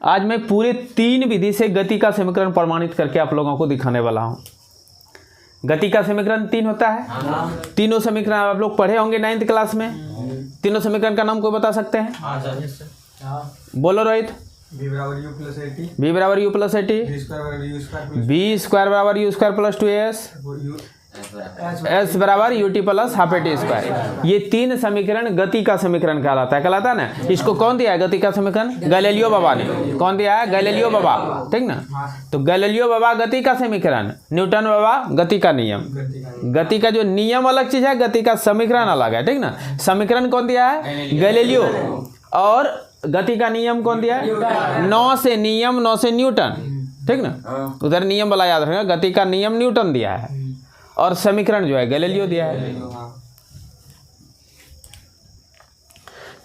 आज मैं पूरे 3 विधि से गति का समीकरण प्रमाणित करके आप लोगों को दिखाने वाला हूँ। गति का समीकरण 3 होता है। तीनों समीकरण आप लोग पढ़े होंगे 9th क्लास में। तीनों समीकरण का नाम कोई बता सकते हैं? बोलो रोहित। v बराबर u plus A T, v बराबर u plus A T, b square बराबर u square plus b square बराबर u square plus 2s, s बराबर U T plus half A T square. ये 3 समीकरण गति का समीकरण कहलाता है ना। इसको कौन दिया है गति का समीकरण? गैलीलियो बाबा ने। कौन दिया है? गैलीलियो बाबा, ठीक ना। तो गैलीलियो बाबा गति का समीकरण, न्यूटन बाबा गति का नियम। गति का जो नियम अलग चीज है, गति का समीकरण अलग है, ठीक ना। समीकरण कौन दिया है? गैलीलियो। और गति का नियम कौन दिया है? 9 से नियम, 9 से न्यूटन, ठीक ना। उधर नियम वाला याद रखना, गति का नियम न्यूटन दिया है और समीकरण जो है गैलीलियो दिया है।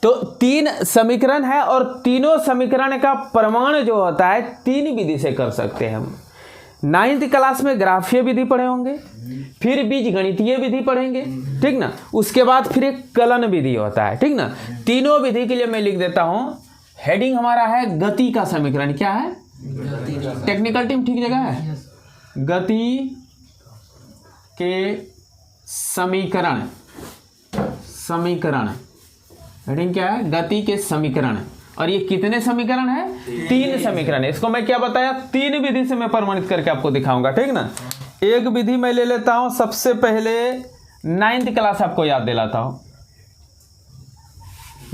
तो 3 समीकरण है और तीनों समीकरण का प्रमाण जो होता है 3 विधि से कर सकते हैं हम। 9th क्लास में ग्राफीय विधि पढ़े होंगे, फिर बीजगणितीय विधि पढ़ेंगे, ठीक ना। उसके बाद फिर एक कलन विधि होता है, ठीक ना। तीनों विधि के लिए मैं लिख देता हूं, हेडिंग हमारा है गति का समीकरण। क्या है? टेक्निकल टीम ठीक जगह है। गति के समीकरण, हेडिंग क्या है? गति के समीकरण। और ये कितने समीकरण है? 3 समीकरण है। इसको मैं क्या बताया? 3 विधि से मैं प्रमाणित करके आपको दिखाऊंगा, ठीक ना। एक विधि मैं ले लेता हूं, सबसे पहले 9th क्लास आपको याद दिलाता हूं।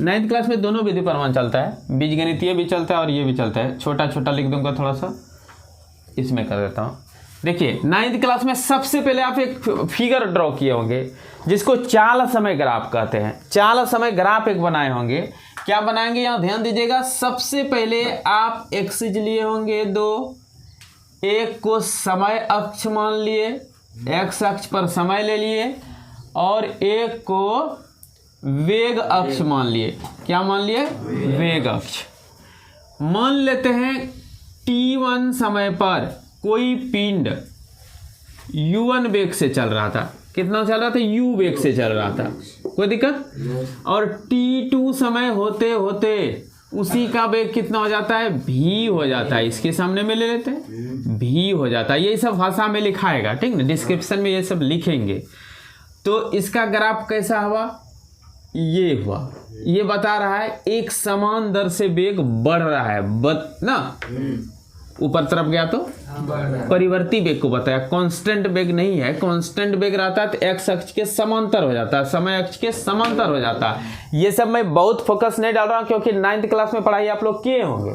9th क्लास में दोनों विधि प्रमाण चलता है, बीजगणितीय भी चलता है और ये भी चलता है। छोटा छोटा लिख दूंगा, थोड़ा सा इसमें कर देता हूं। देखिए 9th क्लास में सबसे पहले आप एक फिगर ड्रॉ किए होंगे जिसको चाल समय ग्राफ कहते हैं। चाल समय ग्राफ एक बनाए होंगे। क्या बनाएंगे? यहाँ ध्यान दीजिएगा। सबसे पहले आप एक्सिस लिए होंगे 2, एक को समय अक्ष मान लिए, एक्स अक्ष पर समय ले लिए, और एक को वेग अक्ष मान लिए। क्या मान लिए? वेग अक्ष। मान लेते हैं t1 समय पर कोई पिंड u1 वेग से चल रहा था। कितना चल रहा था? u वेग से चल रहा था। कोई दिक्कत? और t2 समय होते होते उसी का वेग कितना हो जाता है? v हो जाता है। इसके सामने में ले लेते हैं, v हो जाता है। ये सब भाषा में लिखाएगा, ठीक ना। डिस्क्रिप्शन में ये सब लिखेंगे। तो इसका ग्राफ कैसा हुआ? ये हुआ। ये बता रहा है एक समान दर से वेग बढ़ रहा है, ना। ऊपर तरफ गया तो परिवर्ती वेग को बताया, कांस्टेंट वेग नहीं है। कांस्टेंट वेग रहता है तो एक्स अक्ष के समांतर हो जाता है, समय अक्ष के समांतर हो जाता है। ये सब मैं बहुत फोकस नहीं डाल रहा हूं क्योंकि 9th क्लास में पढ़ाई आप लोग किए होंगे।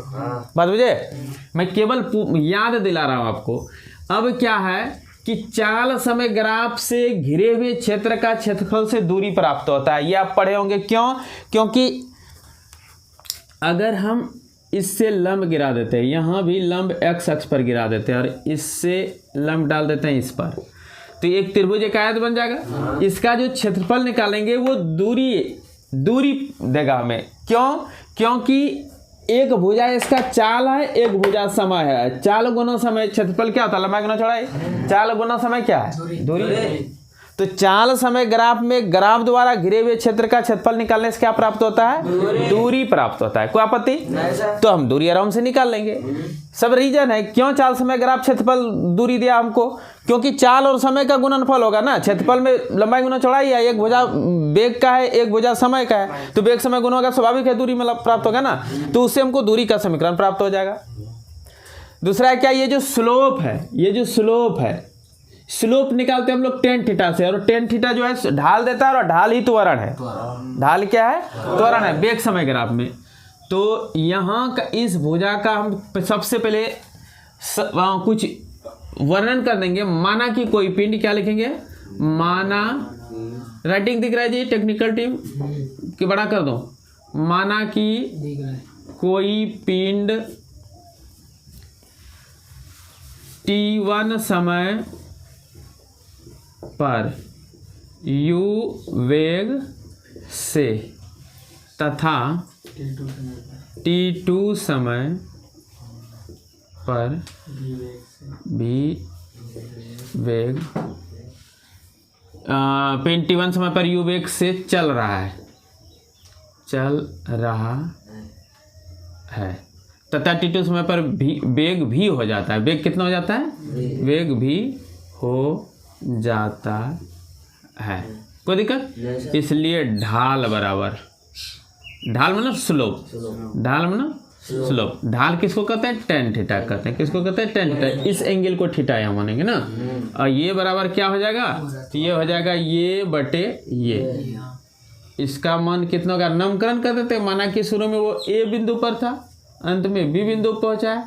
बात बुझे? मैं केवल याद दिला रहा हूं आपको। अब क्या है कि चाल समय ग्राफ से घिरे हुए क्षेत्र का क्षेत्रफल से दूरी प्राप्त होता है। ये आप पढ़े होंगे। क्यों? क्योंकि अगर हम इससे लंब गिरा देते हैं, यहाँ भी लंब एक्स अक्ष पर गिरा देते हैं और इससे लंब डाल देते हैं इस पर, तो एक त्रिभुज एक आयत बन जाएगा। इसका जो क्षेत्रफल निकालेंगे वो दूरी देगा हमें। क्यों? क्योंकि एक भुजा इसका चाल है, एक भुजा समय है। चाल गुना समय क्षेत्रफल क्या होता है? लंबाई गुना चौड़ाई। चाल गुना समय क्या है? दूरी। तो चाल समय ग्राफ में ग्राफ द्वारा घिरे हुए क्षेत्र का क्षेत्रफल निकालने से क्या प्राप्त होता है? दूरी प्राप्त होता है। कोई आपत्ति? तो हम दूरी आराम से निकाल लेंगे। सब रीजन है क्यों चाल समय ग्राफ क्षेत्रफल दूरी दिया हमको, क्योंकि चाल और समय का गुणनफल होगा ना। क्षेत्रफल में लंबाई गुना चौड़ाई है, एक भुजा वेग का है, एक भुजा समय का है, तो वेग समय गुना होगा, स्वाभाविक है दूरी में प्राप्त होगा ना। तो उससे हमको दूरी का समीकरण प्राप्त हो जाएगा। दूसरा है क्या? ये जो स्लोप है, स्लोप निकालते हैं हम लोग टेन थीटा से, और टेन थीटा जो है ढाल देता है और ढाल ही त्वरण है। ढाल क्या है? त्वरण है वेग समय ग्राफ में। तो यहाँ का इस भुजा का हम सबसे पहले कुछ वर्णन कर देंगे। माना कि कोई पिंड, क्या लिखेंगे? माना, राइटिंग दिख रहा है जी टेक्निकल टीम कि बड़ा कर दो। माना कि कोई पिंड t1 समय पर u वेग से तथा t2 समय पर v वेग पिंड t1 समय पर u वेग से चल रहा है। तथा T2 समय पर वेग भी हो जाता है। वेग कितना हो जाता है? वेग भी हो जाता है। कोई दिक्कत? इसलिए ढाल बराबर, ढाल मतलब स्लोप, ढाल मतलब स्लोप। ढाल किसको कहते हैं? टेन थीटा कहते हैं। किसको कहते हैं? Tan theta. इस एंगल को थीटा यहाँ मानेंगे ना। और ये बराबर क्या हो जाएगा? तो ये हो जाएगा ये बटे ये। इसका मान कितना होगा? नामकरण कर देते हैं। माना कि शुरू में वो ए बिंदु पर था, अंत में बी बिंदु पहुंचा है।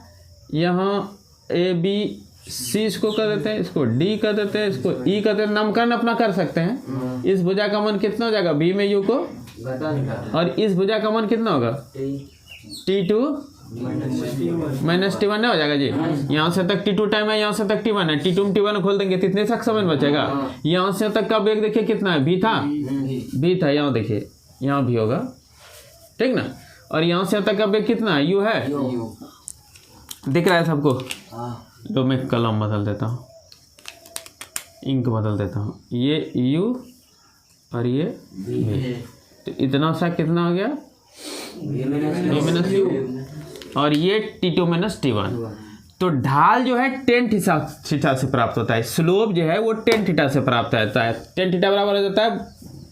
यहाँ ए बी सी इसको कर देते हैं, इसको डी कर देते हैं, इसको ई कर देते हैं। नामकरण अपना कर सकते हैं। इस भुजा का मान कितना हो जाएगा? बी में यू को, और इस भुजा का मान कितना होगा? T2 माइनस T1 नहीं हो जाएगा जी। यहाँ से तक T2 टाइम है, यहाँ से तक T1 है। T2 में T1 खोल देंगे तो इतने तक समय बचेगा। यहाँ से तक का वेग देखिए कितना है? भी था, भी था। यहाँ देखिए, यहाँ भी होगा, ठीक ना। और यहाँ से तक का वेग कितना है? यू है। दिख रहा है सबको? लो मैं कलम बदल देता हूँ, इंक बदल देता हूँ। ये यू और ये भी, तो इतना सा कितना हो गया? बी माइनस यू, और ये T2 माइनस T1। तो ढाल जो है टेन थीटा से प्राप्त होता है। स्लोप जो है वो टेन थीटा से प्राप्त होता है। टेन थीटा बराबर हो जाता है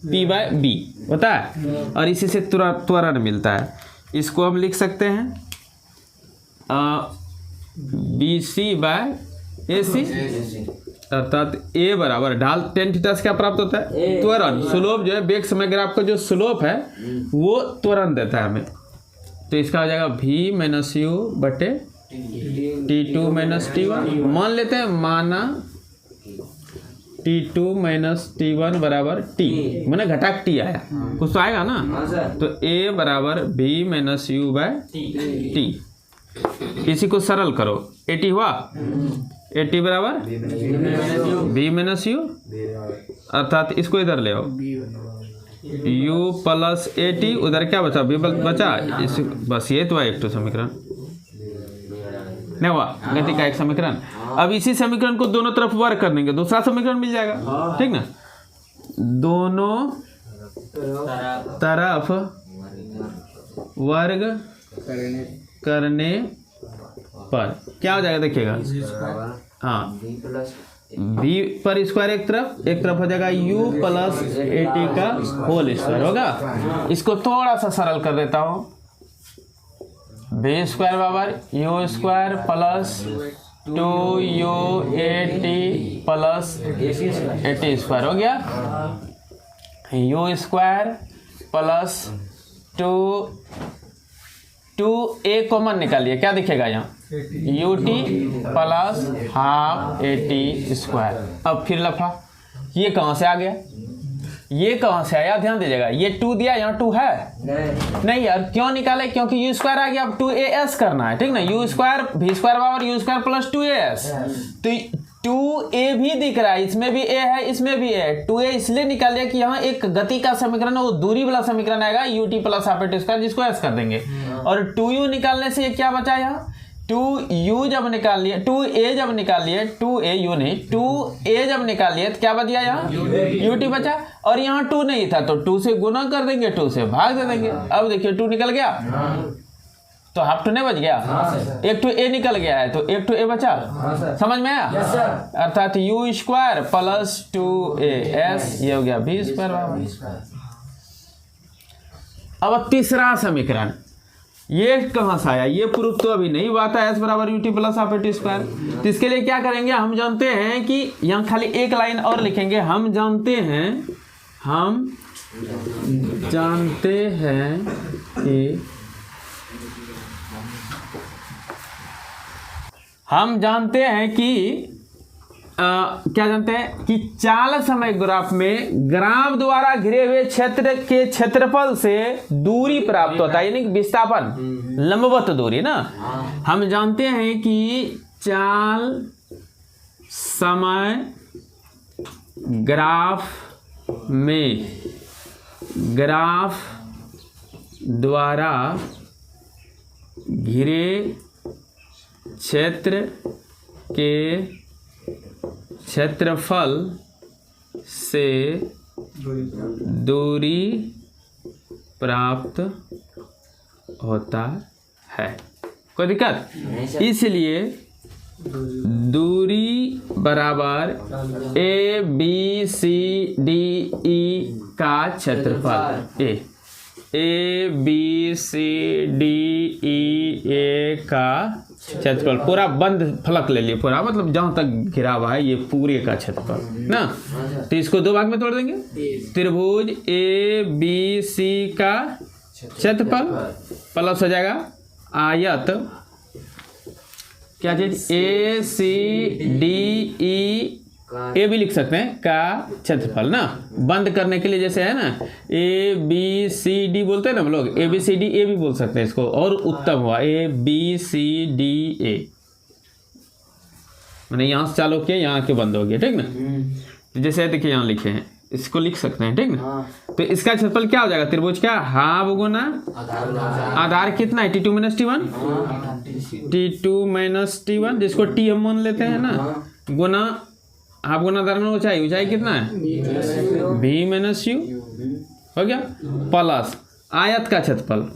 P बाय बी होता है, और इसी से त्वरण मिलता है। इसको हम लिख सकते हैं बी सी बाय ए सी, अर्थात ए बराबर ढाल टेन थीटा से क्या प्राप्त होता है? त्वरण। स्लोप जो है वेग समय ग्राफ का जो स्लोप है वो त्वरण देता है हमें। तो इसका हो जाएगा v माइनस यू बटे T2 माइनस T1। मान लेते हैं, माना T2 माइनस T1 बराबर T, मैंने घटाक T आया, कुछ तो आएगा ना। तो A बराबर v minus u by T। इसी को सरल करो, 80 हुआ। 80 बराबर v माइनस यू, अर्थात इसको इधर ले आओ, u प्लस 80। उधर क्या बचा? v बचा। इस बस ये तो एक तो समीकरण नहीं हुआ, गति का एक समीकरण। अब इसी समीकरण को दोनों तरफ वर्ग कर देंगे, दूसरा समीकरण मिल जाएगा, ठीक ना। दोनों तरफ वर्ग करने पर क्या हो जाएगा? देखिएगा, हाँ, v पर स्क्वायर एक तरफ हो जाएगा u प्लस 80 का होल स्क्वायर होगा। इसको थोड़ा सा सरल कर देता हूँ, v स्क्वायर बराबर u square plus 2u 80 plus 80 square हो गया। u square plus 2a common निकालिए, क्या दिखेगा यहाँ? ut plus half 80 square. अब फिर लफा, ये कहाँ से आ गया? ये कहाँ से आया? ध्यान दीजिएगा, ये 2 दिया, यहाँ 2 है नहीं यार। क्यों निकाले? क्योंकि u स्क्वायर आ गया, अब 2as करना है, ठीक ना। u स्क्वायर v स्क्वायर बराबर u स्क्वायर प्लस 2as। तो 2a भी दिख रहा है, इसमें भी a है, इसमें भी a है। 2a इसलिए निकालिए कि यहाँ एक गति का समीकरण है, वो दूरी वाला समीकरण आएगा ut प्लस हाफ 80 स्क्वायर, जिसको s कर देंगे। और 2u निकालने से ये क्या बचा? यहाँ 2u जब निकाल लिए, 2a जब निकाल लिए, 2a u नहीं, 2a जब निकाल लिए तो क्या बच गया? यहाँ ut बचा। और यहाँ 2 नहीं था तो 2 से गुना कर देंगे, 2 से भाग दे देंगे। अब देखिए 2 निकल गया, तो हाफ 2 नहीं बच गया, एक 2a निकल गया है, तो एक 2a बचा। समझ में आया? अर्थात u स्क्वायर प्लस 2as, ये हो गया v स्क्वायर बराबर। अब तीसरा समीकरण, ये कहाँ से आया? ये प्रूफ तो अभी नहीं हुआ था, s बराबर ut प्लस हाफ 80 स्क्वायर। तो इसके लिए क्या करेंगे? हम जानते हैं कि यहाँ खाली एक लाइन और लिखेंगे। हम जानते हैं कि क्या जानते हैं कि चाल समय ग्राफ में ग्राफ द्वारा घिरे हुए क्षेत्र के क्षेत्रफल से दूरी प्राप्त होता है, यानी विस्थापन, लंबवत दूरी ना। हम जानते हैं कि चाल समय ग्राफ में ग्राफ द्वारा घिरे क्षेत्र के क्षेत्रफल से दूरी प्राप्त होता है। कोई दिक्कत? इसलिए दूरी बराबर A B C D E का क्षेत्रफल A B C D E ए का क्षेत्रफल, पूरा बंद फलक ले लिए, पूरा मतलब जहाँ तक घिरा हुआ है ये पूरे का क्षेत्रफल ना। तो इसको दो भाग में तोड़ देंगे, त्रिभुज ए बी सी का क्षेत्रफल प्लस हो जाएगा आयत क्या चीज ए सी डी ई ए भी लिख सकते हैं का क्षेत्रफल ना, बंद करने के लिए जैसे है ना ए बी सी डी बोलते हैं ना हम लोग, A B C D A भी बोल सकते हैं इसको, और उत्तम हुआ A B C D A, मैंने यहाँ से चालू किया यहाँ के बंद हो गया, ठीक ना। तो जैसे देखिए यहाँ लिखे हैं, इसको लिख सकते हैं, ठीक ना। तो इसका क्षेत्रफल क्या हो जाएगा, त्रिभुज का हाफ गुना आधार कितना है T2 - T1, T2 - T1 जिसको T हम मान लेते हैं ना, गुना हाफ गुना आधार में ऊंचाई, ऊंचाई कितना है V - U हो गया, प्लस आयत का क्षेत्रफल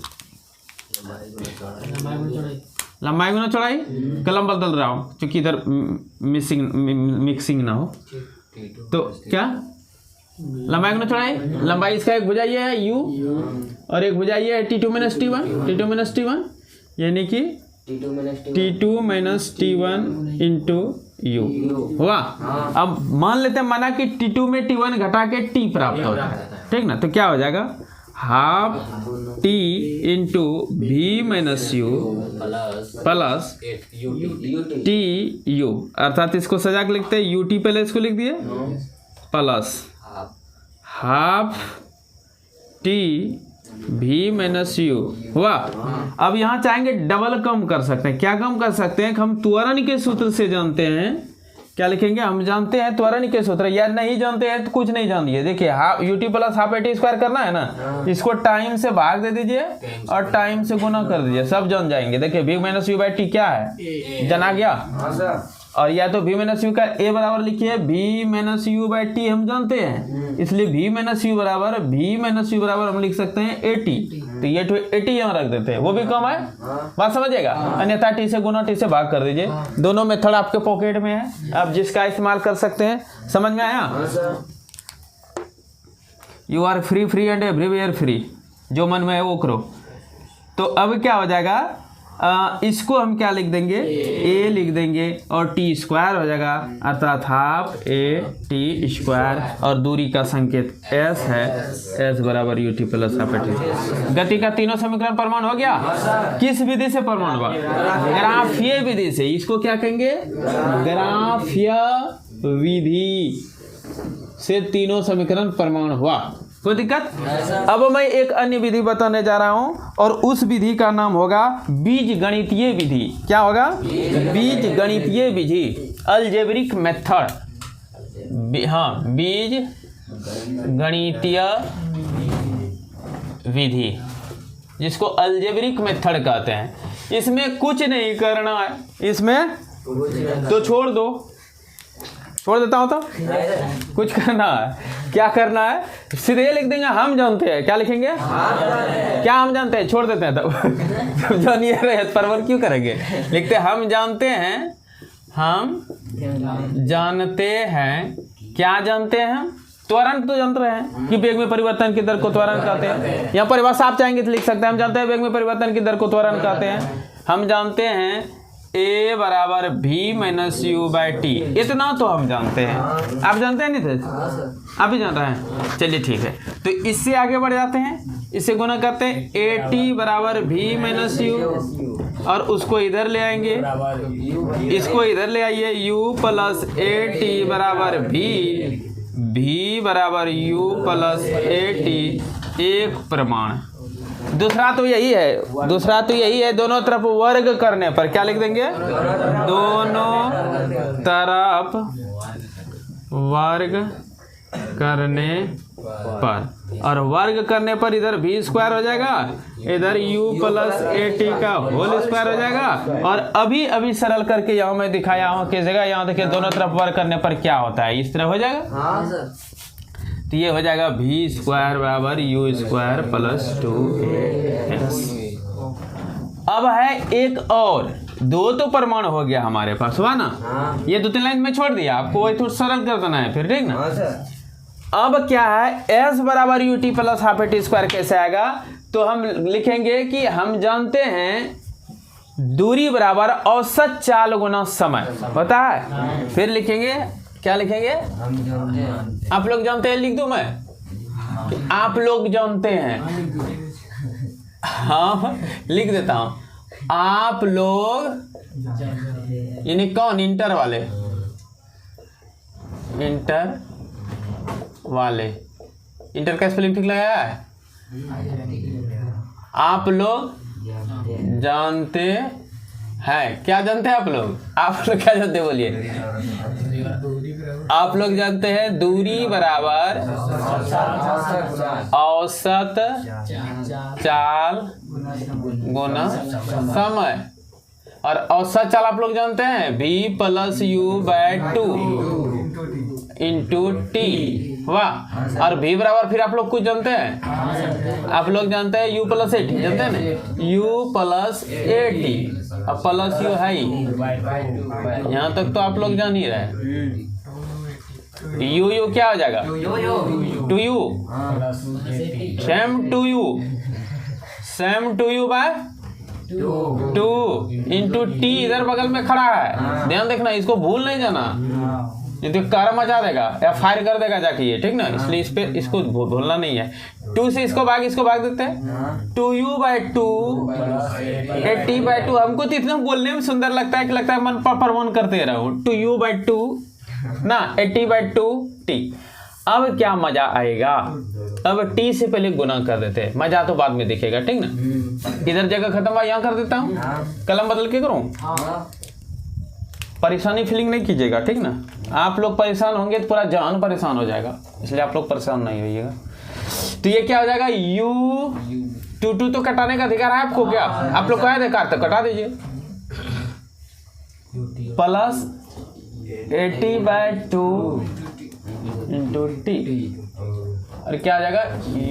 लंबाई गुना चौड़ाई, कलम बदल रहा हूँ क्योंकि इधर मिक्सिंग ना हो। तो क्या लंबाई गुना चौड़ाई, लंबाई इसका एक भुजाई है U और एक भुजाई है T2 - T1 यानी कि T2 - T1 इंटू U हुआ। अब मान लेते हैं माना कि T2 में T1 घटा के T प्राप्त होता है, ठीक ना। तो क्या हो जाएगा half T into V - U plus TU, अर्थात इसको सजा के लिखते हैं UT, पहले इसको लिख दिए plus half T V - U हुआ। अब यहाँ चाहेंगे डबल कम कर सकते हैं, क्या कम कर सकते हैं, हम त्वरण के सूत्र से जानते हैं, क्या लिखेंगे, हम जानते हैं त्वरण के सूत्र, या नहीं जानते हैं तो कुछ नहीं जानिए। देखिए half UT plus half AT square करना है ना, इसको टाइम से भाग दे दीजिए और टाइम से गुना कर दीजिए, सब जान जाएंगे। देखिए V - U / T क्या है, जना गया। और या तो V - U का A बराबर लिखिए V - U / T हम जानते हैं, इसलिए V - U बराबर हम लिख सकते हैं AT, तो ये AT यहाँ रख देते हैं, वो भी कम है, बात समझिएगा। अन्यथा T से गुना T से भाग कर दीजिए, दोनों मेथड आपके पॉकेट में है, आप जिसका इस्तेमाल कर सकते हैं। समझ में आया? You are free and everywhere free, जो मन में है वो करो। तो अब क्या हो जाएगा, इसको हम क्या लिख देंगे, A लिख देंगे और T स्क्वायर हो जाएगा, अर्थात हाफ AT स्क्वायर, और दूरी का संकेत S है, S बराबर UT प्लस हाफ AT। गति का तीनों समीकरण प्रमाण हो गया। किस विधि से प्रमाण हुआ, ग्राफीय विधि से। इसको क्या कहेंगे, ग्राफीय विधि से तीनों समीकरण प्रमाण हुआ। कोई दिक्कत? अब मैं एक अन्य विधि बताने जा रहा हूं और उस विधि का नाम होगा बीज गणितीय विधि। क्या होगा, बीज गणितीय विधि, अलजेब्रिक मेथड। हाँ, बीज गणितीय विधि, जिसको अलजेब्रिक मेथड कहते हैं। इसमें कुछ नहीं करना है, इसमें तो छोड़ दो, छोड़ देता हूं तो कुछ करना है। क्या करना है, सीधे लिख देंगे हम जानते हैं। क्या लिखेंगे, क्या हम जानते हैं, छोड़ देते हैं तब जो नहीं रहे परवर क्यों करेंगे, लिखते हम जानते हैं, हम जानते हैं। क्या जानते हैं, त्वरण तो जानते हैं कि वेग में परिवर्तन की दर को त्वरण कहते हैं। यहाँ परिभाषा आप चाहेंगे तो लिख सकते हैं, हम जानते हैं वेग में परिवर्तन की दर को त्वरण कहते हैं। हम जानते हैं A बराबर V - U / T, इतना तो हम जानते हैं। आप जानते हैं नहीं थे, आप भी जान रहे हैं, चलिए ठीक है। तो इससे आगे बढ़ जाते हैं, इससे गुना करते हैं AT बराबर V - U, और उसको इधर ले आएंगे, इसको इधर ले आइए, U प्लस AT बराबर V बराबर U प्लस AT, एक प्रमाण। दूसरा तो यही है, दोनों तरफ वर्ग करने पर क्या लिख देंगे, दोनों तरफ वर्ग करने पर, और वर्ग करने पर इधर V स्क्वायर हो जाएगा, इधर U प्लस AT का होल स्क्वायर हो जाएगा। और अभी सरल करके यहाँ मैं दिखाया हूँ किस जगह, यहाँ देखिए दोनों तरफ वर्ग करने पर क्या होता है, इस तरह हो जाएगा। तो ये हो जाएगा V स्क्वायर बराबर U स्क्वायर प्लस 2AX। अब है एक और, 2 तो परमाणु हो गया हमारे पास, हुआ ना। ये 2-3 लाइन में छोड़ दिया, आपको वही थोड़ा सरल कर देना है फिर, ठीक ना। अब क्या है, S बराबर UT plus half AT square कैसे आएगा, तो हम लिखेंगे कि हम जानते हैं दूरी बराबर औसत चाल गुना समय होता है। फिर लिखेंगे, क्या लिखेंगे, आप लोग जानते हैं, लिख दूं मैं, आप लोग जानते हैं, हाँ लिख देता हूं, आप लोग यानी कौन, इंटर वाले, इंटर का स्पेलिंग ठीक लगाया है, आप लोग जानते हैं, क्या जानते हैं आप लोग क्या जानते हैं, बोलिए। आप लोग जानते हैं दूरी बराबर औसत चाल गुना समय, और औसत चाल आप लोग जानते हैं V + U/2 इंटू T, वाह। और V बराबर फिर आप लोग कुछ जानते हैं, आप लोग जानते हैं U + AT, जानते हैं ना, U + AT, अब प्लस U है ही, यहाँ तक तो आप लोग जान ही रहे। U क्या हो जाएगा, 2U, same to u by 2 into T इधर बगल में खड़ा है, ध्यान देखना, इसको भूल नहीं जाना, ये तो कार मचा देगा या फायर कर देगा जाके ये, ठीक ना, इसलिए इस पे इसको भूलना नहीं है। 2 से इसको भाग देते हैं, 2U/2 80/2, हमको तो इतना बोलने में सुंदर लगता है कि लगता है मन परवन करते रहो, 2U/2 ना 80/2 T। अब क्या मजा आएगा, अब T से पहले गुना कर देते हैं, मजा तो बाद में दिखेगा, ठीक ना। इधर जगह खत्म हुआ, यहाँ कर देता हूँ, कलम बदल के करूँ, परेशानी फीलिंग नहीं कीजिएगा, ठीक ना। आप लोग परेशान होंगे तो पूरा जान परेशान हो जाएगा, इसलिए आप लोग परेशान नहीं होइएगा। तो ये क्या हो जाएगा, U 2 तो कटाने का अधिकार है आपको, क्या आप लोग कहा अधिकार, तो कटा दीजिए, प्लस 80/2 इंटू T, और क्या आ जाएगा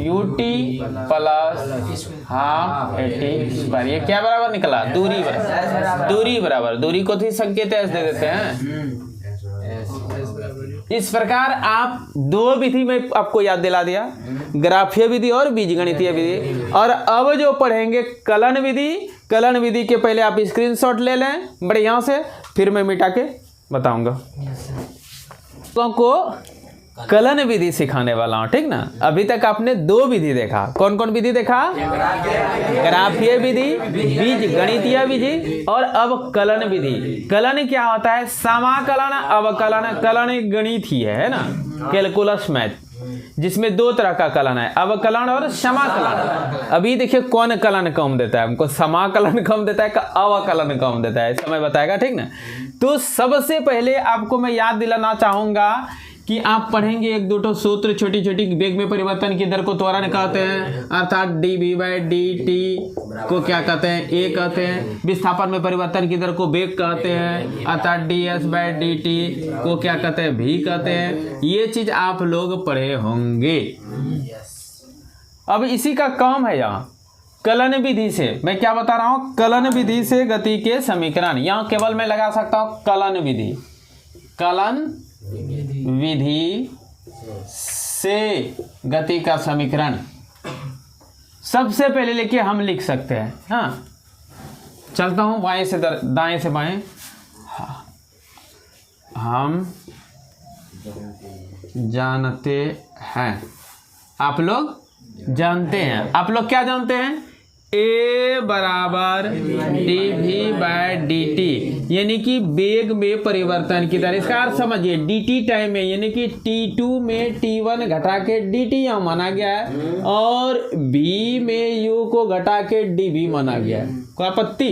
UT + हाफ AT स्क्वायर। ये क्या बराबर निकला, दूरी बराबर, दूरी को तो संकेत S दे देते हैं। इस प्रकार आप 2 विधि में आपको याद दिला दिया, ग्राफीय विधि और बीजगणितीय विधि। और अब जो पढ़ेंगे कलन विधि के पहले आप स्क्रीनशॉट ले लें बढ़िया से, फिर मैं मिटा के बताऊंगा को कलन विधि सिखाने वाला हूं, ठीक ना। अभी तक आपने 2 विधि देखा, कौन कौन विधि देखा, ग्राफीय विधि, बीजगणितीय विधि, और अब कलन विधि। कलन क्या होता है, समाकलन अवकलन, कलन गणित ही है ना, कैलकुलस मैथ, जिसमें 2 तरह का कलन है, अवकलन और समाकलन। अभी देखिए कौन कलन कम देता है हमको, समाकलन कम देता है, अवकलन कम देता है, समय बताएगा, ठीक ना। तो सबसे पहले आपको मैं याद दिलाना चाहूंगा कि आप पढ़ेंगे 1-2 सूत्र, छोटी छोटी वेग में परिवर्तन की दर को त्वरण कहते हैं, अर्थात dv/dt को क्या कहते हैं, A कहते हैं। विस्थापन में परिवर्तन की दर को वेग कहते हैं, अर्थात ds/dt को क्या कहते हैं, v कहते हैं। ये चीज आप लोग पढ़े होंगे। अब इसी का काम है यहाँ कलन विधि से, मैं क्या बता रहा हूँ, कलन विधि से गति के समीकरण। यहाँ केवल मैं लगा सकता हूँ कलन विधि, कलन विधि से गति का समीकरण सबसे पहले लेके हम लिख सकते हैं। हाँ, चलता हूं बाएं से दाएं से बाएं। हम जानते हैं, आप लोग जानते हैं, आप लोग क्या जानते हैं, A बराबर dv/dt, यानी कि वेग में परिवर्तन की दर। इसका अर्थ समझिए, dt टाइम में, यानी कि t2 में t1 घटा के dt यहाँ माना गया है, और b में u को घटा के dv माना गया है। कोई आपत्ति,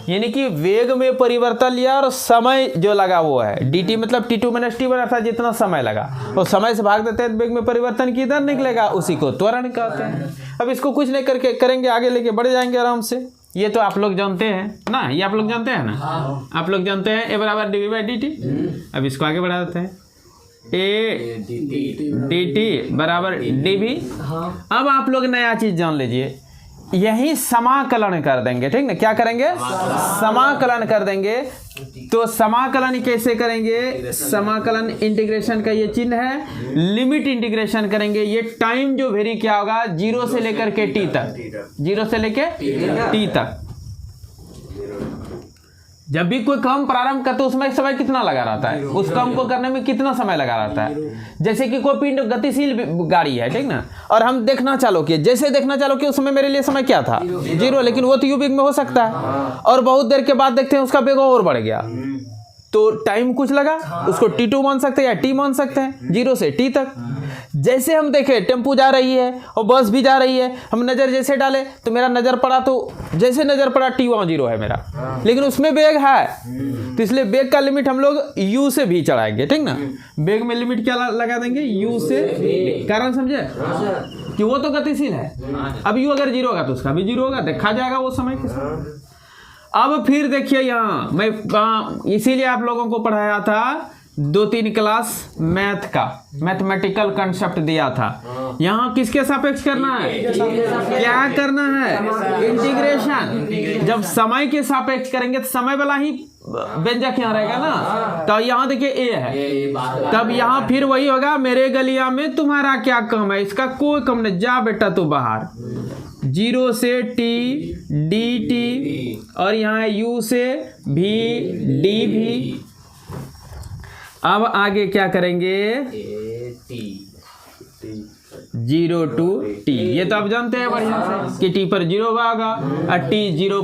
यानी कि वेग में परिवर्तन लिया और समय जो लगा वो है dt, मतलब t2 - t1 अर्थात जितना समय लगा, और समय से भाग देते हैं वेग में परिवर्तन की दर निकलेगा, उसी को त्वरण कहते हैं। अब इसको कुछ नहीं करके करेंगे, आगे लेके बढ़ जाएंगे आराम से। ये तो आप लोग जानते हैं ना, ये आप लोग जानते हैं ना, आप लोग जानते हैं A बराबर dv/dt। अब इसको आगे बढ़ा देते हैं, A dt बराबर dv। अब आप लोग नया चीज जान लीजिए, यही समाकलन कर देंगे, ठीक ना। क्या करेंगे? समाकलन कर देंगे। तो समाकलन कैसे करेंगे? समाकलन इंटीग्रेशन का ये चिन्ह है, लिमिट इंटीग्रेशन करेंगे। ये टाइम जो वेरी क्या होगा? 0 से लेकर के t तक, 0 से लेकर t तक। जब भी कोई काम प्रारंभ करते उसमें समय कितना लगा रहता है? उस काम को करने में कितना समय लगा रहता है? जैसे कि कोई पिंड गतिशील गाड़ी है, ठीक ना, और हम देखना चालो कि जैसे देखना चालो कि उस समय मेरे लिए समय क्या था? 0, लेकिन वो तो यू वेग में हो सकता है, और बहुत देर के बाद देखते हैं उसका वेग और बढ़ गया, तो टाइम कुछ लगा, उसको t2 मान सकते हैं या t मान सकते हैं, 0 से t तक। जैसे हम देखें टेम्पू जा रही है और बस भी जा रही है, हम नज़र जैसे डाले तो मेरा नज़र पड़ा, तो जैसे नज़र पड़ा t वहाँ 0 है मेरा, लेकिन उसमें वेग है, तो इसलिए वेग का लिमिट हम लोग u से भी चढ़ाएंगे, ठीक ना। वेग में लिमिट क्या लगा देंगे? u से। कारण समझे कि वो तो गतिशील है, अब u अगर 0 होगा तो उसका भी 0 होगा, देखा जाएगा वो समय के साथ। अब फिर देखिए यहाँ मैं इसीलिए आप लोगों को पढ़ाया था 2-3 क्लास मैथ का, मैथमेटिकल कंसेप्ट दिया था। यहाँ किसके सापेक्ष करना है? क्या करना है? इंटीग्रेशन। जब समय के सापेक्ष करेंगे तो समय वाला ही व्यंजक यहाँ रहेगा ना, तो यहाँ देखिए ए है, तब यहाँ फिर वही होगा, मेरे गलिया में तुम्हारा क्या काम है? इसका कोई काम नहीं, जा बेटा तू बाहर। 0 से t dt, और यहाँ u से भी dv। अब आगे क्या करेंगे? 0 to t, ये तो आप जानते हैं बढ़िया से कि t पर 0 होगा, और t 0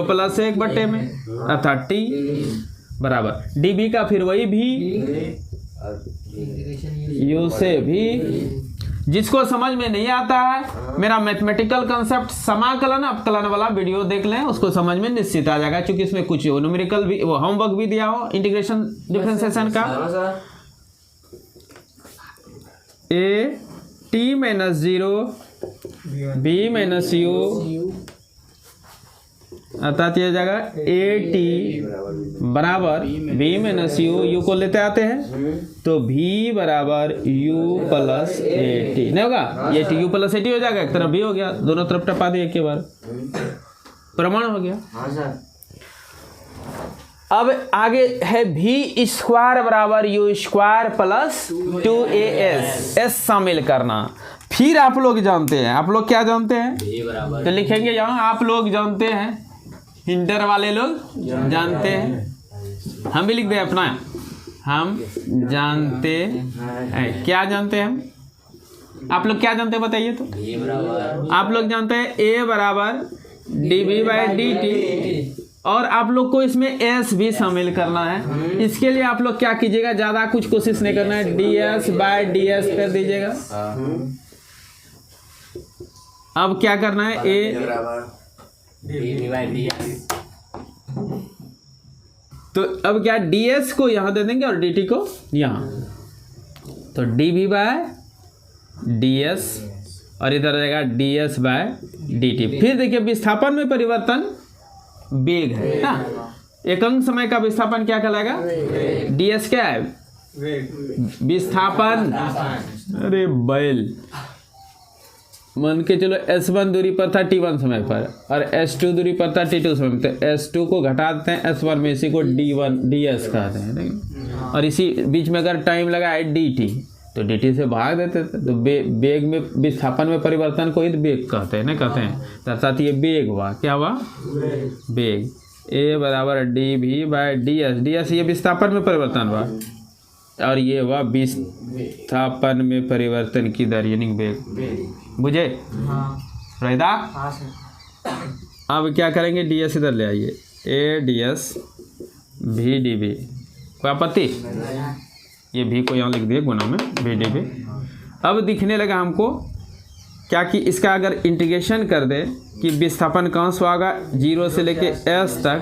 + 1 बटे में, अर्थात t बराबर dv का फिर वही भी u से भी। जिसको समझ में नहीं आता है, मेरा मैथमेटिकल कंसेप्ट समाकलन अपकलन वाला वीडियो देख लें, उसको समझ में निश्चित आ जाएगा, क्योंकि इसमें कुछ न्यूमेरिकल भी, वो होमवर्क भी दिया हो इंटीग्रेशन डिफरेंशिएशन का। a t - 0 b - u, अर्थात ये जाएगा a t बराबर b - u को लेते आते हैं, तो v बराबर u + a t नहीं होगा, ये t u + a t हो जाएगा, एक तरफ v हो गया, दोनों तरफ टपा दिए एक बार, प्रमाण हो गया। अब आगे है v² बराबर u² + 2as, s शामिल करना। फिर आप लोग जानते हैं, आप लोग क्या जानते हैं? तो लिखेंगे यहाँ, आप लोग जानते हैं, इंटर वाले लोग जानते हैं, हम भी लिख दें अपना, हम जानते हैं। क्या जानते हैं हम? आप लोग क्या जानते हैं बताइए तो? आप लोग जानते हैं a बराबर dv/dt, और आप लोग को इसमें s भी शामिल करना है। इसके लिए आप लोग क्या कीजिएगा, ज़्यादा कुछ कोशिश नहीं करना है, ds/ds कर दीजिएगा। अब क्या करना है? a तो अब क्या ds को यहाँ दे देंगे और dt को यहाँ, तो dv/ds, और इधर रहेगा ds/dt। फिर देखिए विस्थापन में परिवर्तन वेग है ना, एकांक समय का विस्थापन क्या कहलाएगा? ds क्या है? विस्थापन। अरे बैल, मान के चलो S1 दूरी पर था t1 समय पर, और S2 दूरी पर था t2 समय पर, तो S2 को घटा देते हैं S1 में, इसी को ds कहते हैं, नहीं? और इसी बीच में अगर टाइम लगा है dt, तो dt से भाग देते थे, तो वेग में विस्थापन में परिवर्तन को ही वेग कहते हैं, नहीं कहते हैं? अर्थात ये वेग हुआ, क्या हुआ? वेग। a बराबर dv/ds, ds ये विस्थापन में परिवर्तन हुआ, और ये हुआ विस्थापन में परिवर्तन की दर, यानी वेग। बुझे रहीदा? अब क्या करेंगे? ds इधर ले आइए, a ds v dv, कोई आपत्ति? ये भी को यहाँ लिख दिए गुना में, v dv। अब दिखने लगा हमको क्या कि इसका अगर इंटीग्रेशन कर दे कि विस्थापन कहाँ से होगा? 0 से लेके s तक,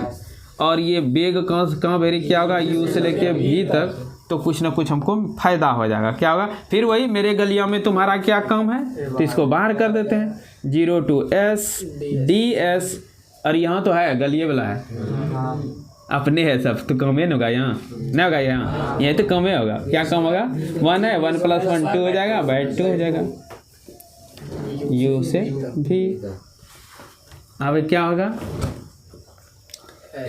और ये वेग कहाँ वेरी क्या होगा? u से लेके v तक, तो कुछ ना कुछ हमको फायदा हो जाएगा। क्या होगा? फिर वही, मेरे गलिया में तुम्हारा क्या काम है, तो इसको बाहर कर देते हैं, 0 to s ds, और यहाँ तो है गलिए वाला है, अपने है सब, तो कम है होगा, यहाँ नहीं होगा, यहाँ ये तो कम होगा। क्या कम होगा? 1 है, 1 + 1 2 हो जाएगा, 2 हो जाएगा। u से v। अब क्या होगा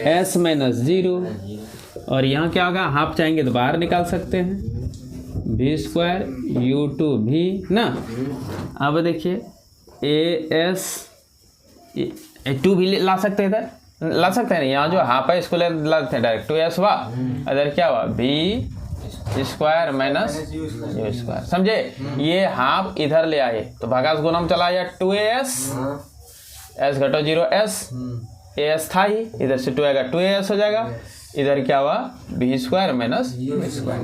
s माइनस 0 और यहाँ क्या होगा, हाफ चाहेंगे तो बाहर निकाल सकते हैं v स्क्वायर u2 v ना। अब देखिए as 2 भी ला सकते हैं, इधर ला सकते हैं, यहाँ जो हाफ है इसको ला सकते हैं डायरेक्ट 2s हुआ, इधर क्या हुआ v square minus u square, समझे। ये हाफ इधर ले आए तो भागास गुणम चला आया 2as, s घटो 0s, as था ही, इधर से 2 आएगा 2as हो जाएगा, इधर क्या हुआ v square minus u square.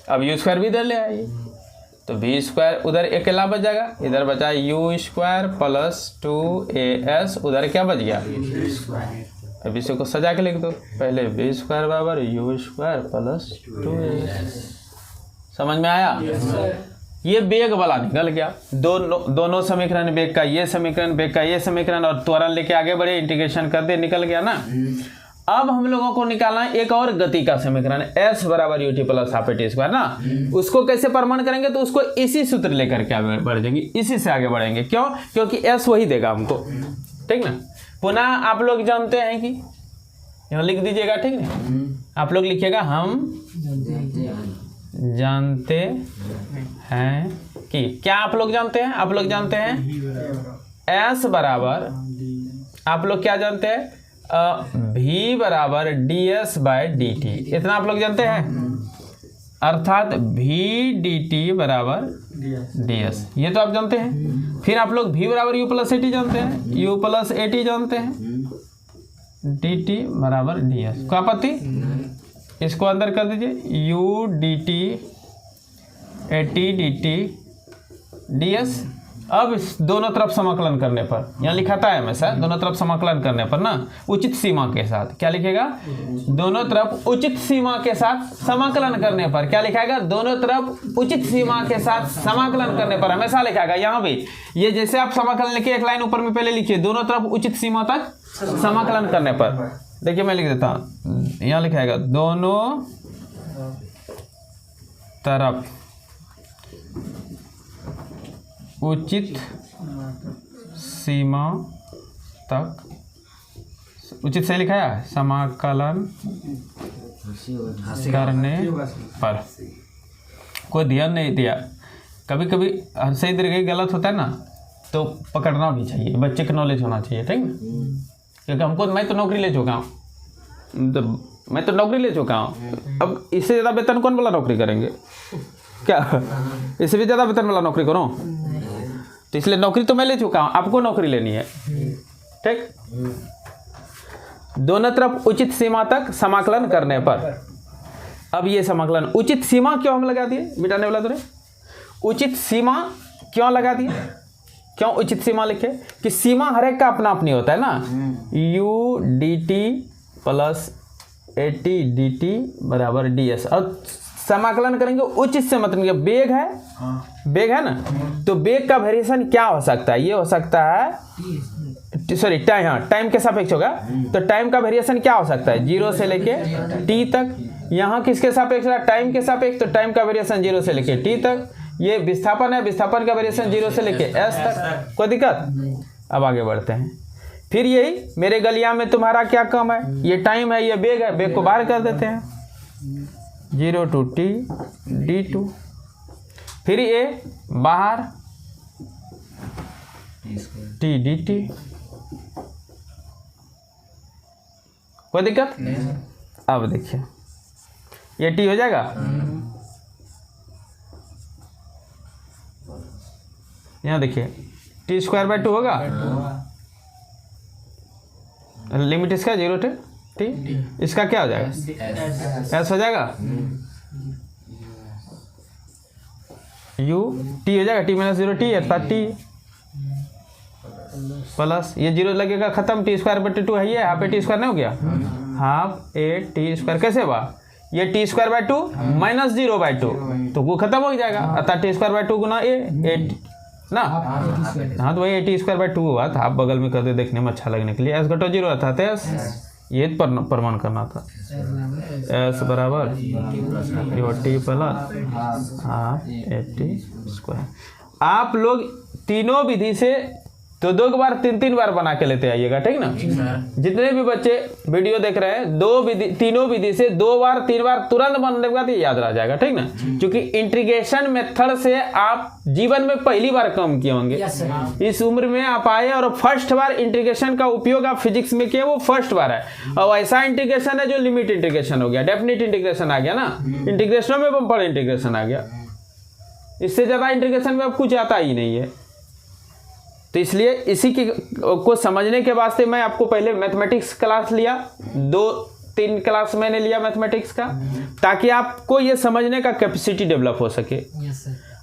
अब u स्क्वायर भी इधर ले आए तो v स्क्वायर उधर अकेला बच जाएगा, इधर बचा u स्क्वायर प्लस 2as, उधर क्या बच गया अब इसे को सजा के लिख दो, पहले v स्क्वायर बराबर u स्क्वायर प्लस 2as। समझ में आया। ये बेग वाला निकल गया, दोनों समीकरण बेग का ये समीकरण, बेग का ये समीकरण, और त्वरण लेके आगे बढ़े, इंटीग्रेशन कर दे, निकल गया ना। अब हम लोगों को निकालना है एक और गति का समीकरण, s बराबर ut plus half T square ना। उसको कैसे प्रमाण करेंगे, तो उसको इसी सूत्र लेकर के आगे बढ़ जाएंगे, इसी से आगे बढ़ेंगे। क्यों, क्योंकि s वही देगा हमको, ठीक ना। पुनः आप लोग जानते हैं कि यहाँ लिख दीजिएगा, ठीक ना। आप लोग लिखिएगा हम जानते हैं कि, क्या आप लोग जानते हैं, आप लोग जानते हैं s बराबर, आप लोग क्या जानते हैं v बराबर ds बाय dt, इतना आप लोग जानते हैं, अर्थात v dt बराबर ds, ये तो आप जानते हैं। फिर आप लोग v बराबर u प्लस at जानते हैं, u प्लस at जानते हैं, dt बराबर ds। क्या आपत्ति, इसको अंदर कर दीजिए, u dt at dt ds। अब इस दोनों तरफ समाकलन करने पर, यहाँ लिखाता है हमेशा, दोनों तरफ समाकलन करने पर ना उचित सीमा के साथ, क्या लिखेगा, दोनों तरफ उचित सीमा के साथ समाकलन करने पर क्या लिखाएगा, दोनों तरफ उचित सीमा के साथ समाकलन करने पर हमेशा लिखाएगा। यहाँ भी ये जैसे आप समाकलन लिखिए, एक लाइन ऊपर में पहले लिखिए, दोनों तरफ उचित सीमा तक समाकलन करने पर। देखिए मैं लिख देता हूँ, यहाँ लिखाएगा दोनों तरफ उचित सीमा तक, उचित से लिखा है समाकलन करने पर, कोई ध्यान नहीं दिया। कभी कभी सही तरीके गलत होता है ना, तो पकड़ना भी चाहिए, बच्चे का नॉलेज होना चाहिए, ठीक है। क्योंकि हमको, मैं तो नौकरी ले चुका हूँ, तो मैं तो नौकरी ले चुका हूँ, अब इससे ज़्यादा वेतन कौन वाला नौकरी करेंगे, क्या इससे भी ज़्यादा वेतन वाला नौकरी करो, तो इसलिए नौकरी तो मैं ले चुका हूँ, आपको नौकरी लेनी है, ठीक। दोनों तरफ उचित सीमा तक समाकलन करने पर, अब ये समाकलन उचित सीमा क्यों हम लगा दिए, मिटाने वाला तो उचित सीमा क्यों लगा दिए, क्यों उचित सीमा लिखे, कि सीमा हर एक का अपना अपनी होता है ना। u dt plus at dt बराबर ds, और समाकलन करेंगे उचित से, मतलब बेग है, बेग है ना, तो बेग का वेरिएशन क्या हो सकता है, ये हो सकता है, सॉरी टाइम, हाँ टाइम के सापेक्ष होगा, तो टाइम का वेरिएशन क्या हो सकता है, 0 से लेके t तक। यहाँ किसके सापेक्ष रहा, टाइम के सापेक्ष, तो टाइम का वेरिएशन 0 से लेके t तक। ये विस्थापन है, विस्थापन का वेरिएशन 0 से लेके s तक, कोई दिक्कत। अब आगे बढ़ते हैं, फिर यही मेरे गलिया में तुम्हारा क्या कम है, ये टाइम है, ये बेग है, बेग को बाहर कर देते हैं, 0 to t d2, फिर ये बाहर t dt, कोई दिक्कत। अब देखिए ये t हो जाएगा, यहाँ देखिए t स्क्वायर बाय 2 होगा, लिमिट इसका 0 to t, इसका क्या हो जाएगा, s हो जाएगा, u t हो जाएगा, t माइनस 0 t अर्थात t प्लस ये 0 लगेगा, खत्म, t स्क्वायर बटे 2 है, ये हाफ ए टी स्क्वायर नहीं हो गया, हाफ ए टी स्क्वायर कैसे हुआ, ये t square by 2 minus 0 by 2, तो वो खत्म हो जाएगा, अर्थात टी स्क्वायर बाय 2 गुना ए ना, हाँ तो वही ए टी स्क्वायर बाय 2 हुआ था, आप बगल में कर दे देखने में अच्छा लगने के लिए, s घटो 0 अर्थात s, ये प्रमाण करना था, s बराबर u t plus half A T square. आप लोग तीनों विधि से तो 2 बार 3 बार बना के लेते आइएगा, ठीक ना। जितने भी बच्चे वीडियो देख रहे हैं तीनों विधि से 2 बार 3 बार तुरंत बनने के बाद ये याद रह जाएगा, ठीक ना। क्योंकि इंटीग्रेशन मेथड से आप जीवन में पहली बार काम किए होंगे। इस उम्र में आप आए और फर्स्ट बार इंटीग्रेशन का उपयोग आप फिजिक्स में किए, वो फर्स्ट बार है। और ऐसा इंटीग्रेशन है जो लिमिट इंटीग्रेशन हो गया, डेफिनेट इंटीग्रेशन आ गया ना, इंटीग्रेशनों में बम्पर इंटीग्रेशन आ गया। इससे ज्यादा इंटीग्रेशन में अब कुछ आता ही नहीं है। तो इसलिए इसी को समझने के वास्ते मैं आपको पहले मैथमेटिक्स क्लास लिया, 2-3 क्लास मैंने लिया मैथमेटिक्स का, ताकि आपको ये समझने का कैपेसिटी डेवलप हो सके।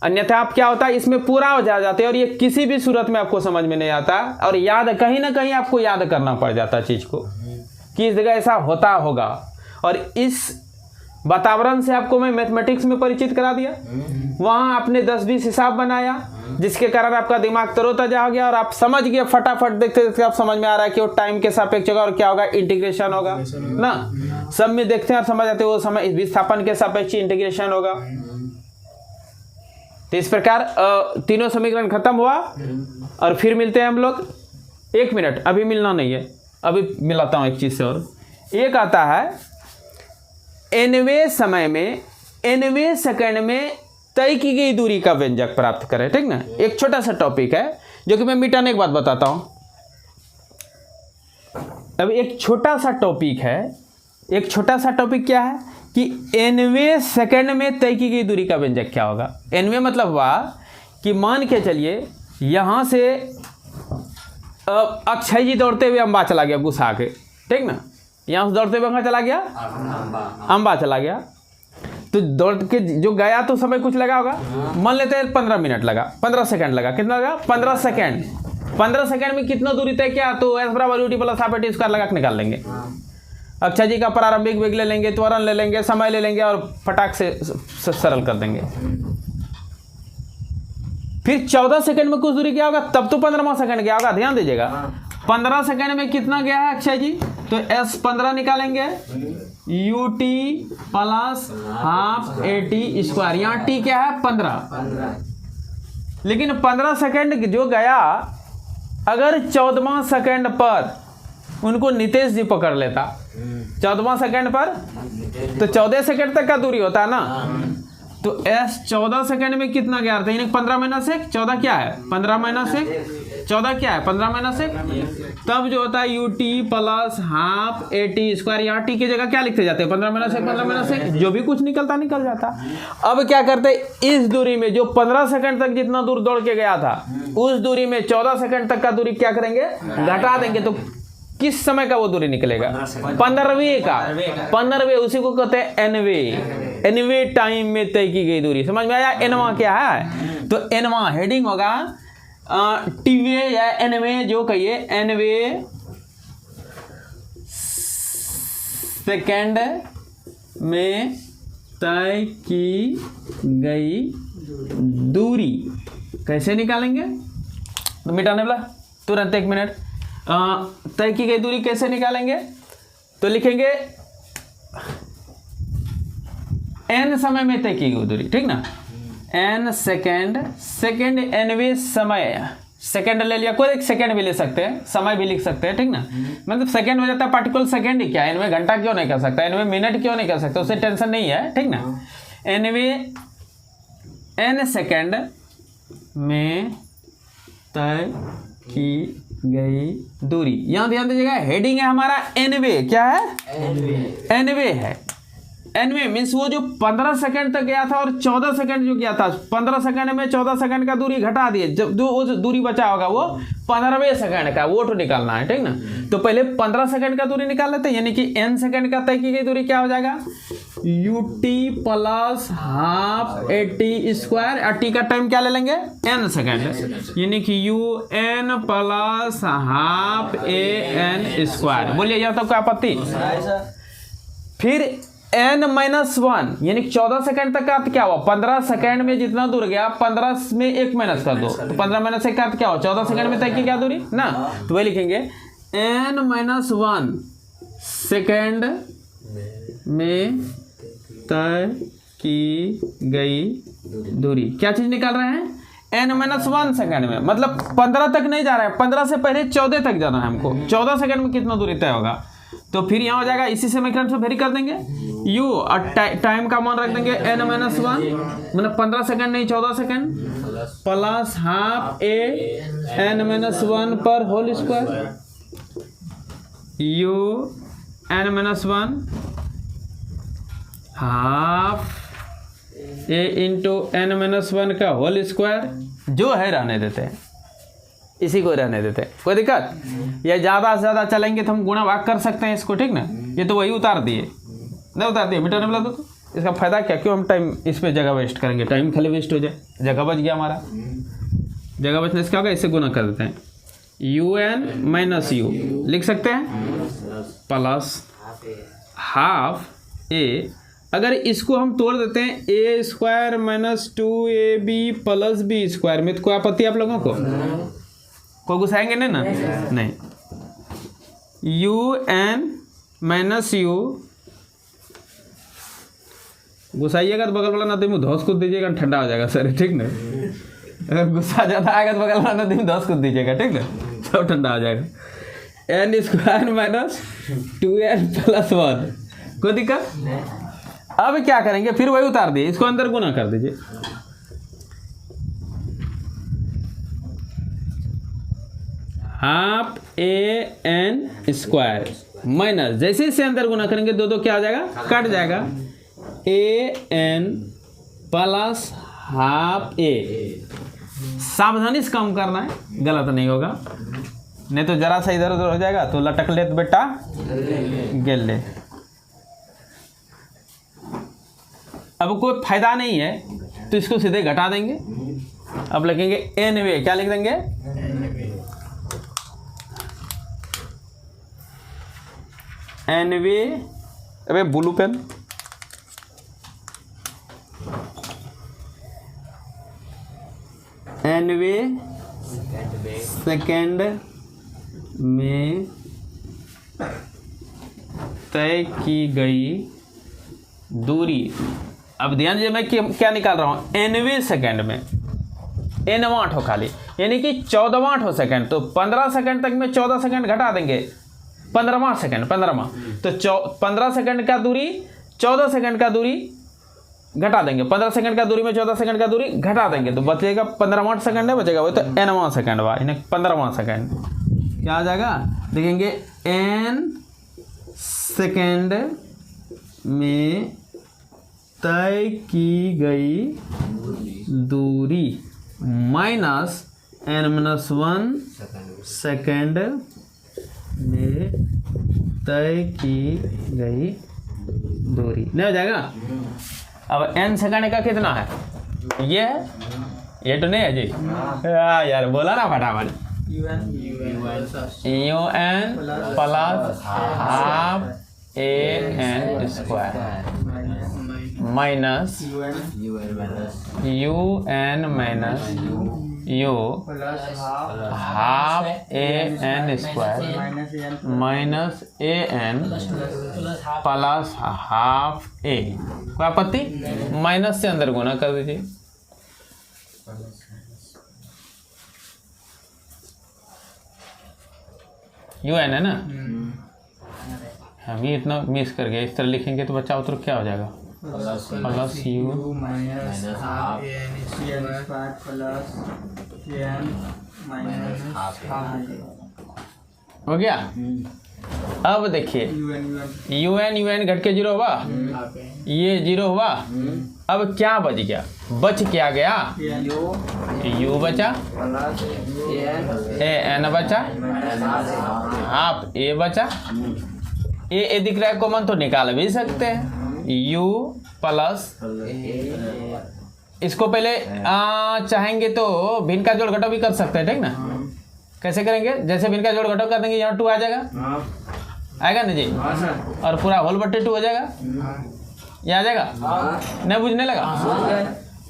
अन्यथा आप क्या होता है, इसमें पूरा हो जाते हैं और ये किसी भी सूरत में आपको समझ में नहीं आता, और याद कहीं ना कहीं आपको याद करना पड़ जाता चीज को कि इस जगह ऐसा होता होगा। और इस वातावरण से आपको मैं मैथमेटिक्स में परिचित करा दिया, वहां आपने 10-20 हिसाब बनाया, जिसके कारण आपका दिमाग तरोताजा हो गया और आप समझ गए फटाफट। देखते देखते आप समझ में आ रहा है कि वो टाइम के सापेक्ष होगा और क्या होगा, इंटीग्रेशन होगा ना। सब में देखते हैं और समझ आते हैं वो समय विस्थापन के सापेक्ष इंटीग्रेशन होगा। तो इस प्रकार तीनों समीकरण खत्म हुआ और फिर मिलते हैं हम लोग। 1 मिनट, अभी मिलना नहीं है, अभी मिलाता हूं एक चीज से। और एक आता है nवें समय में nवें सेकंड में तय की गई दूरी का व्यंजक प्राप्त करें, ठीक ना। एक छोटा सा टॉपिक है जो कि मैं मिटाने के बाद बताता हूं। अब एक छोटा सा टॉपिक है, एक छोटा सा टॉपिक क्या है कि nवें सेकंड में तय की गई दूरी का व्यंजक क्या होगा। nवें मतलब हुआ कि मान के चलिए यहां से अक्षय जी दौड़ते हुए अंबा चला गया घुसा के, ठीक ना। यहां से दौड़ते हुए कहां चला गया, अंबा चला गया। तो दौड़ के जो गया तो समय कुछ लगा होगा, मान लेते हैं 15 मिनट लगा, 15 सेकंड लगा। कितना लगा, 15 सेकंड। 15 सेकंड में कितना दूरी तय किया, तो S = UT + ½ AT² लगा के निकाल लेंगे। अक्षय जी का प्रारंभिक वेग ले लेंगे, त्वरण ले लेंगे, समय ले लेंगे और फटाक से सरल कर देंगे। फिर 14 सेकंड में कुछ दूरी क्या होगा, तब तो 15वां सेकंड क्या होगा, ध्यान दीजिएगा। 15 सेकंड में कितना गया है अक्षय जी, तो S15 निकालेंगे, UT + ½ AT²। यहाँ T क्या है, 15। लेकिन 15 सेकंड जो गया, अगर 14वां सेकंड पर उनको नितेश जी पकड़ लेता, 14वां सेकंड पर, तो 14 सेकंड तक का दूरी होता है ना। तो S 14 सेकंड में कितना गया था, 15 - 1 14 क्या है, 15 - 1 14 क्या है, 15 - 1। तब जो होता है UT + ½ AT²। यहाँ T की जगह क्या लिखते जाते हैं, 15 - 1 15 - 1, जो भी कुछ निकलता निकल जाता। अब क्या करते, इस दूरी में जो 15 सेकंड तक जितना दूर दौड़ के गया था, उस दूरी में 14 सेकंड तक का दूरी क्या करेंगे, घटा देंगे। तो किस समय का वो दूरी निकलेगा, 15वें का, 15वें, उसी को कहते हैं nवें टाइम में तय की गई दूरी। समझ में आया, nवां क्या है, तो nवां हेडिंग होगा टीवे या nवें, जो कहिए nवें सेकंड में तय की गई दूरी कैसे निकालेंगे, तो मिटाने वाला तुरंत 1 मिनट। तय की गई दूरी कैसे निकालेंगे, तो लिखेंगे n समय में तय की गई दूरी, ठीक ना। n सेकंड nवें समय, सेकंड ले लिया, कोई एक सेकंड भी ले सकते हैं, समय भी लिख सकते हैं, ठीक ना। मतलब सेकंड में जाता है, पार्टिकुलर सेकंड ही क्या, nवें घंटा क्यों नहीं कर सकता, nवें मिनट क्यों नहीं कर सकता, उससे टेंशन नहीं है, ठीक ना। n सेकंड में तय की गई दूरी, यहां ध्यान दीजिएगा, हेडिंग है हमारा nवें, क्या है, nवें है। nवें मीन्स वो जो 15 सेकंड तक गया था और 14 सेकंड जो गया था, 15 सेकंड में 14 सेकंड का दूरी घटा दिए, जब जो वो दूरी बचा होगा वो 15वें सेकंड का, वो तो निकालना है, ठीक ना। तो पहले 15 सेकंड का दूरी निकाल लेते हैं, यानी कि n सेकंड का तय की गई दूरी क्या हो जाएगा, UT + ½ AT²। और T का टाइम क्या ले लेंगे, n सेकंड, यानी कि UN + ½ AN²। बोलिए यह तब क्या आपत्ति। फिर n - 1 यानी 14 सेकंड तक का अर्थ क्या हुआ, 15 सेकंड में जितना दूर गया, 15 में 1 माइनस कर दो, तो 15 - 1 का अर्थ क्या हुआ, 14 सेकंड में तय की क्या दूरी ना। तो वही लिखेंगे n - 1 सेकंड में तय की गई दूरी। क्या चीज निकाल रहे हैं, n-1 सेकंड में, मतलब 15 तक नहीं जा रहा है, 15 से पहले 14 तक जाना है हमको। 14 सेकंड में कितना दूरी तय होगा, तो फिर यहाँ हो जाएगा, इसी समीकरण से वेरी कर देंगे u और टाइम का मान रख देंगे n-1, मतलब 15 सेकंड नहीं 14 second, plus half a n-1 पर whole square, u n-1 half a into n-1 का होल स्क्वायर, जो है रहने देते हैं, इसी को रहने देते हैं, कोई दिक्कत। या ज़्यादा से ज़्यादा चलेंगे तो हम गुणा भाग कर सकते हैं इसको, ठीक ना। ये तो वही उतार दिए, नहीं उतार दिए मीटर निकला तो इसका फ़ायदा क्या, क्यों हम टाइम इस पर जगह वेस्ट करेंगे, टाइम खाली वेस्ट हो जाए, जगह बच गया हमारा। जगह बचने से क्या होगा, इससे गुना कर देते हैं, un माइनस u लिख सकते हैं, प्लस हाफ a, अगर इसको हम तोड़ देते हैं a square minus 2ab plus b square में, तो कोई आपत्ति आप लोगों को, कोई घुसाएंगे नहीं ना, नहीं। un माइनस u घुसाइएगा तो बगल वाला नदी में धौस कूद दीजिएगा, ठंडा हो जाएगा सर, ठीक ना। अगर गुस्सा ज़्यादा आएगा तो बगल वाला नदी में धौस कूद दीजिएगा, ठीक ना, सब ठंडा हो जाएगा। n square minus 2n plus 1, कोई दिक्कत। अब क्या करेंगे, फिर वही उतार दिए, इसको अंदर गुना कर दीजिए, half a n square minus, जैसे इसे अंदर गुना करेंगे दो दो क्या आ जाएगा, कट जाएगा, a n plus half a। सावधानी से काम करना है, गलत नहीं होगा, नहीं तो जरा सा इधर उधर हो जाएगा तो लटक ले तो बेटा गिर ले। अब कोई फायदा नहीं है तो इसको सीधे घटा देंगे, अब लिखेंगे nवे, क्या लिख देंगे, nवे, अबे ब्लू पेन, nवे सेकेंड में तय की गई दूरी। अब ध्यान दीजिए, मैं क्या निकाल रहा हूँ, nवे सेकेंड में, n हो खाली, यानी कि 14वां हो सेकेंड, तो 15 सेकेंड तक में 14 सेकेंड घटा देंगे, 15वां सेकेंड, 15वां, तो 15 सेकेंड का दूरी 14 सेकेंड का दूरी घटा देंगे, 15 सेकंड का दूरी में 14 सेकंड का दूरी घटा देंगे, तो बचेगा 15वां सेकंड है, बचेगा वो तो nवां सेकंड हुआ, यानी 15वां सेकंड क्या आ जाएगा, देखेंगे n सेकंड में तय की गई दूरी माइनस n-1 सेकंड में तय की गई दूरी, नहीं हो जाएगा। अब n सेकंड का कितना है, ये तो नहीं है जी, यार बोला ना फटाफट, un plus half a n square minus un minus u half a n square minus a n plus half a, कोई आपत्ति, माइनस से अंदर गुना कर दीजिए, un है ना, हम ये इतना मिस कर गए, इस तरह लिखेंगे तो बच्चा उत्तर क्या हो जाएगा, plus u minus half plus हो गया। अब देखिए un घट के 0 हुआ, ये 0 हुआ, अब क्या बच गया, बच क्या गया, u बचा, an बचा, हाफ a बचा, ए दिख रहा है कॉमन तो निकाल भी सकते हैं, u प्लस, इसको पहले चाहेंगे तो भिन्न का जोड़ घटाव भी कर सकते हैं, ठीक ना। कैसे करेंगे, जैसे भिन्न का जोड़ घटाव कर देंगे, यहाँ 2 आ जाएगा, आएगा ना जी, और पूरा होल बट्टे 2 हो जाएगा, ये आ जाएगा, नहीं बुझने लगा।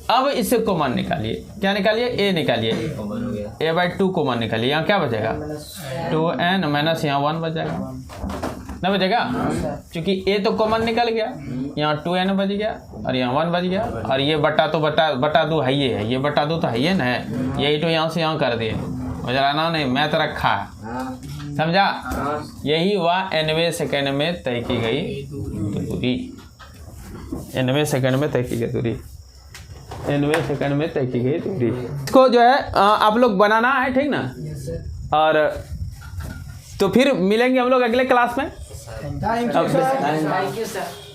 अब इससे कॉमन निकालिए, क्या निकालिए, a निकालिए, a/2 कॉमन निकालिए, यहाँ क्या बचेगा, 2n माइनस यहाँ 1 बच जाएगा, ना बचेगा, क्योंकि a तो कॉमन निकल गया, यहाँ 2n बज गया और यहाँ 1 बज गया, और ये बटा तो बटा 2 है, ये बटा 2 तो है ये ना, यही तो यहाँ से यहाँ कर दिए, मुझे नहीं मैथ रखा है, समझा। यही हुआ 90 सेकेंड में तय की गई दूरी, 90 सेकेंड में तय की गई दूरी, 90 सेकेंड में तय की गई दूरी। इसको जो है आप लोग बनाना है, ठीक ना। और तो फिर मिलेंगे हम लोग अगले क्लास में। Thank you sir.